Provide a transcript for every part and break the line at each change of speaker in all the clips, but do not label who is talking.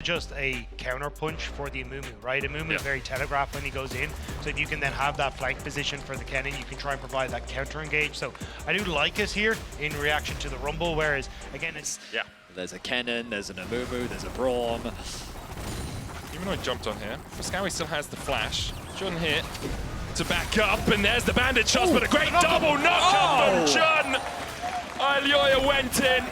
just a counter punch for the Amumu, right? Amumu is very telegraphed when he goes in, so if you can then have that flank position for the Kennen, you can try and provide that counter engage. So I do like it here in reaction to the Rumble, whereas again it's...
Yeah, there's a Kennen, there's an Amumu, there's a Braum.
Even though he jumped on here, Fnatic still has the flash. Jun here to back up, and there's the bandit shots, but a great double knockup from Jun! Ilioya went in,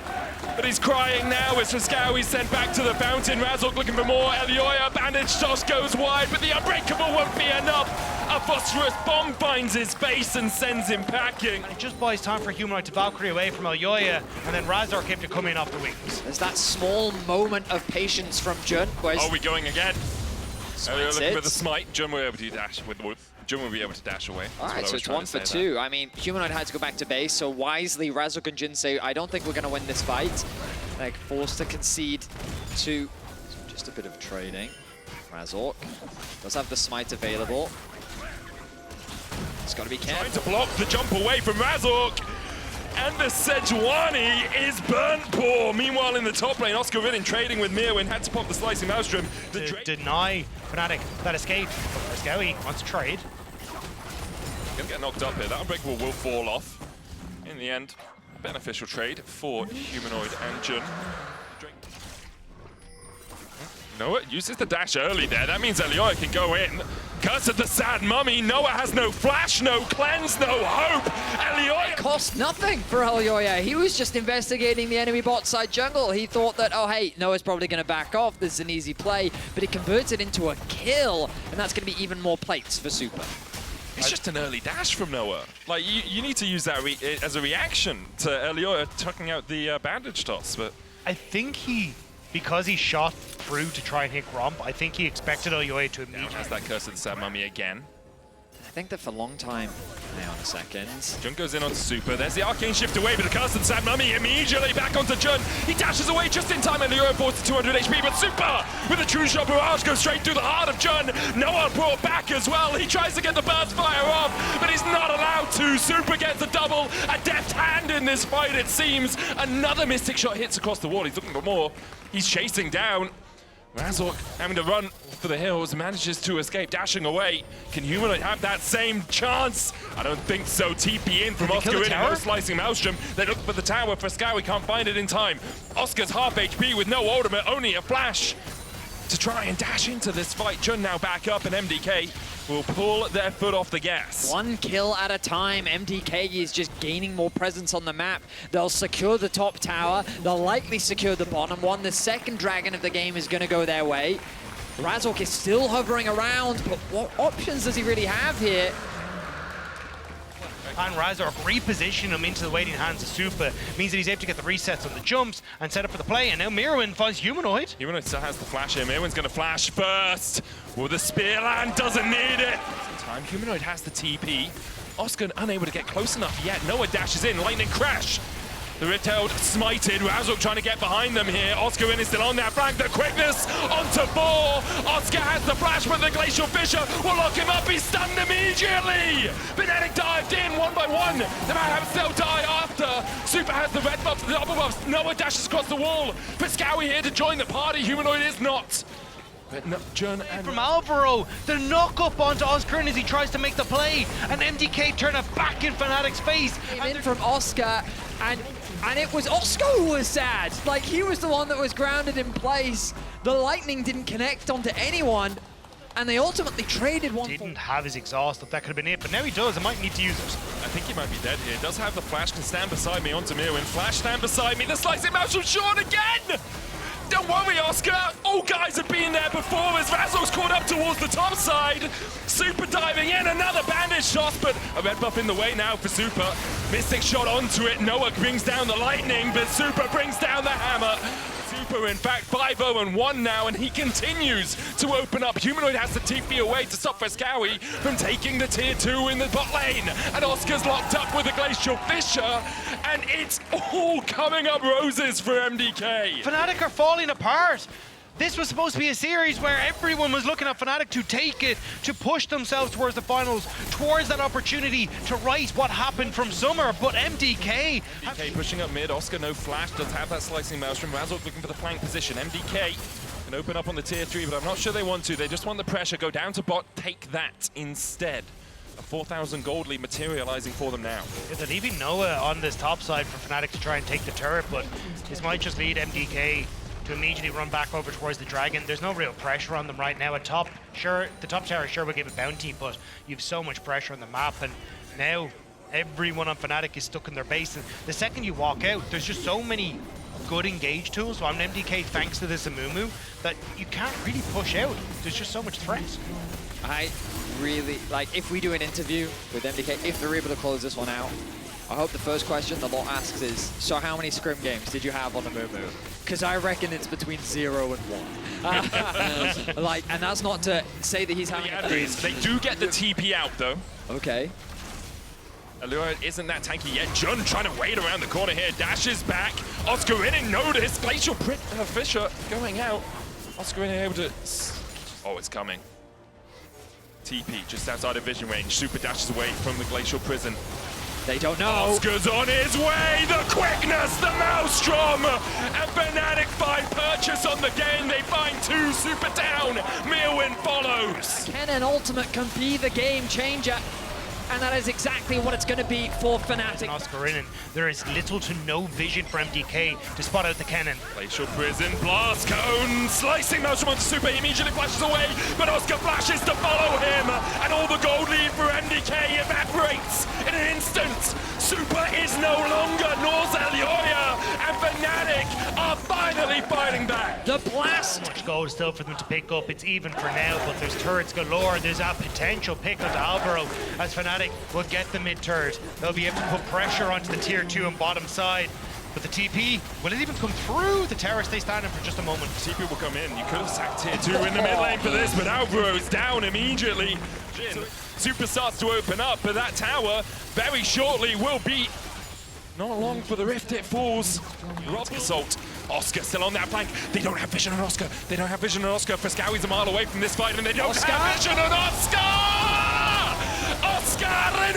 but he's crying now as Fnatic sent back to the fountain. Razork looking for more. Ilioya, bandage toss goes wide, but the unbreakable won't be enough. A phosphorus bomb finds his face and sends him packing.
And it just buys time for Humanoid to Valkyrie away from Ilioya, and then Razork came to come in off the wings.
There's that small moment of patience from Jun.
Oh, we going again? Ilioya looking for the
it.
smite. Jun will be able to dash with Jun will be able to dash away.
All right, so it's 1 for 2. I mean, Humanoid had to go back to base, so wisely Razork and Jun say, I don't think we're going to win this fight. Like, forced to concede to just a bit of trading. Razork does have the smite available. It's got to be careful.
Trying to block the jump away from Razork. And the Sejuani is burnt poor. Meanwhile, in the top lane, Oscar Ridden trading with Mirwin had to pop the slicing maelstrom.
To deny Fnatic that escape. Fnatic wants to trade.
Gonna get knocked up here. That unbreakable will fall off. In the end, a beneficial trade for Humanoid and Jun. Noah uses the dash early there. That means Ilioya can go in. Curse of the Sad Mummy. Noah has no flash, no cleanse, no hope. Ilioya
Cost nothing for Ilioya. He was just investigating the enemy bot side jungle. He thought that, oh hey, Noah's probably going to back off. This is an easy play, but he converts it into a kill, and that's going to be even more plates for Super.
It's just an early dash from Noah. Like, you need to use that as a reaction to Ilioya tucking out the bandage toss, but...
I think because he shot through to try and hit Gromp, I think he expected Ilioya to immediately...
Has that Curse of the Sad Mummy again.
I think that for a long time... Hang on a second.
Jun goes in onto Super. There's the Arcane Shift away, but the Curse of the Sad Mummy immediately back onto Jun. He dashes away just in time, and Ilioya falls to 200 HP, but Super, with a true shot barrage, goes straight through the heart of Jun. Noah brought back as well. He tries to get the burst fire off, but he's not allowed to. Super gets a double. A deft hand in this fight, it seems. Another Mystic Shot hits across the wall. He's looking for more. He's chasing down. Razork having to run for the hills, manages to escape, dashing away. Can Humanoid have that same chance? I don't think so. TP in from Oscar in no slicing maelstrom. They look for the tower for Scowy, can't find it in time. Oscar's half HP with no ultimate, only a flash to try and dash into this fight. Jun now back up, and MDK will pull their foot off the gas.
1 kill at a time. MDK is just gaining more presence on the map. They'll secure the top tower. They'll likely secure the bottom one. The second dragon of the game is going to go their way. Razork is still hovering around, but what options does he really have here?
And Razork reposition him into the waiting hands of Super. Means that he's able to get the resets on the jumps and set up for the play. And now Mirwin finds Humanoid.
Humanoid still has the flash here. Mirwin's going to flash first. Well, the spear land doesn't need it. Time Humanoid has the TP. Oscar unable to get close enough yet. Noah dashes in. Lightning crash. The Red-tailed smited. Razork trying to get behind them here. Oscar is still on that flank. The quickness onto 4. Oscar has the flash, but the Glacial Fisher will lock him up. He's stunned immediately. Fnatic dived in 1 by 1. They might have still die after. Super has the red buffs, the double buffs. Noah dashes across the wall. Pascawi here to join the party. Humanoid is not. But no, Jun and
from Alvaro, the knock up onto Oscar as he tries to make the play, and MDK turn it back in Fnatic's face.
Came in from Oscar, and it was Oscar who was sad. Like, he was the one that was grounded in place. The lightning didn't connect onto anyone, and they ultimately traded one.
Didn't have his exhaust, if that could have been it, but now he does. I might need to use it.
I think he might be dead here. Does have the flash, can stand beside me onto Mirwin. Flash, stand beside me. The slicing maelstrom short again. Don't worry, Oscar. All guys have been there before as Razork's caught up towards the top side. Super diving in, another bandage shot, but a red buff in the way now for Super. Mystic shot onto it. Noah brings down the lightning, but Super brings down the hammer. Super, in fact, 5-0-1 now, and he continues to open up. Humanoid has to TP away to stop Frescowi from taking the tier 2 in the bot lane. And Oscar's locked up with a Glacial Fisher, and it's all coming up roses for MDK.
Fnatic are falling apart. This was supposed to be a series where everyone was looking at Fnatic to take it, to push themselves towards the finals, towards that opportunity to right what happened from summer, but MDK...
MDK pushing up mid, Oscar no flash, does have that slicing maelstrom. Razork looking for the flank position. MDK Can open up on the tier 3, but I'm not sure they want to. They just want the pressure. Go down to bot, take that instead. A 4,000 gold lead materializing for them now.
Yeah, they're leaving Noah on this top side for Fnatic to try and take the turret, but this might just lead MDK to immediately run back over towards the Dragon. There's no real pressure on them right now. At top, sure, the top tower sure will give a bounty, but you have so much pressure on the map, and now everyone on Fnatic is stuck in their base. And the second you walk out, there's just so many good engage tools on MDK thanks to this Amumu that you can't really push out. There's just so much threat.
I really, like, if we do an interview with MDK, if they're able to close this one out, I hope the first question the lot asks is, so how many scrim games did you have on the Amumu? Because I reckon it's between 0 and 1. Like, and that's not to say that he's having a
They do get the TP out, though.
Okay.
Allure isn't that tanky yet. Jun trying to wade around the corner here. Dashes back. Oscar in and notice. Glacial Fisher going out. Oscar in able to... Oh, it's coming. TP just outside of vision range. Super dashes away from the Glacial Prison.
They don't know.
Oscar's on his way. The quickness, the Maelstrom. And Fnatic find purchase on the game. They find 2 super down. Mirwin follows.
Kennen Ultimate can be the game changer. And that is exactly what it's going to be for Fnatic.
Oscar in, and there is little to no vision for MDK to spot out the Kennen.
Glacial Prison, Blast Cone, slicing Maelstrom onto Super, he immediately flashes away, but Oscar flashes to follow him, and all the gold lead for MDK evaporates in an instant. Super is no longer Norzelioya, and Fnatic are finally fighting back.
The blast!
Much gold still for them to pick up. It's even for now, but there's turrets galore. There's a potential pick onto Alvaro as Fnatic will get the mid turret. They'll be able to put pressure onto the tier 2 and bottom side. But the TP, will it even come through the terrace they stand in for just a moment?
TP will come in. You could have sacked tier 2 in the mid lane for this, but Alvaro's down immediately. Super starts to open up, but that tower very shortly will be not long for the rift. It falls. Rock Assault. Oscar still on that flank. They don't have vision on Oscar. They don't have vision on Oscar. Frescowi's a mile away from this fight, and they don't have vision on Oscar! Oscar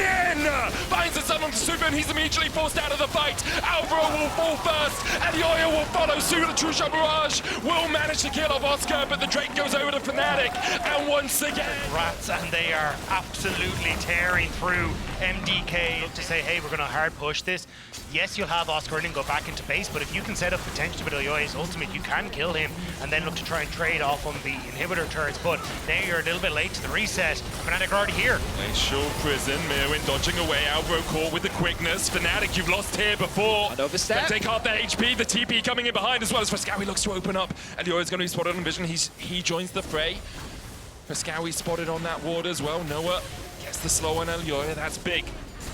in! Finds the sun onto Super, and he's immediately forced out of the fight. Alvaro will fall first, and Yoya will follow suit. The True Shot Barrage will manage to kill off Oscar, but the Drake goes over to Fnatic, and once again...
Rats, and they are absolutely tearing through MDK to say, hey, we're going to hard push this. Yes, you'll have Oscar in and go back into base, but if you can set up potentially with Yoya's ultimate, you can kill him, and then look to try and trade off on the inhibitor turrets, but now you're a little bit late to the reset. Fnatic are already here.
Glacial Prison, Mirwin dodging away, Alvaro caught with the quickness. Fnatic, you've lost here before.
And overstep.
Take half their HP, the TP coming in behind as well as Frescowi looks to open up. And Yoya's going to be spotted on vision, he joins the fray. Frescowi spotted on that ward as well. Noah gets the slow on Yoya, that's big.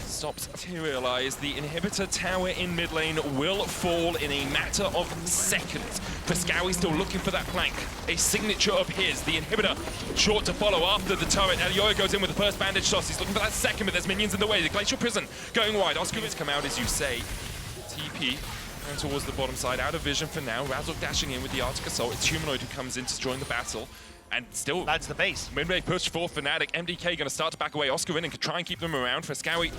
Stops materialize. The inhibitor tower in mid lane will fall in a matter of seconds. Frescowi still looking for that flank. A signature of his. The inhibitor short to follow after the turret. Yoya goes in with the first bandage toss. He's looking for that second, but there's minions in the way. The Glacial Prison going wide. Oscar has come out, as you say. TP going towards the bottom side. Out of vision for now. Razzle dashing in with the Arctic Assault. It's Humanoid who comes in to join the battle. And still,
that's the base.
Mid-way push for Fnatic. MDK going to start to back away. Oscar in and can try and keep them around. Frescowi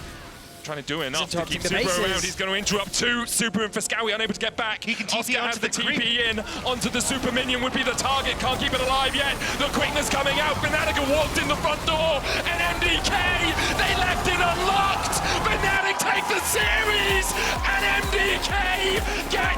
trying to do enough to keep Super around. He's going to interrupt 2. Super and Frescowi unable to get back.
He can TP
Oscar has the TP
creep.
in. Onto the Super minion would be the target. Can't keep it alive yet. The quickness coming out. Fnatic have walked in the front door. And MDK, they left it unlocked. Fnatic take the series. And MDK get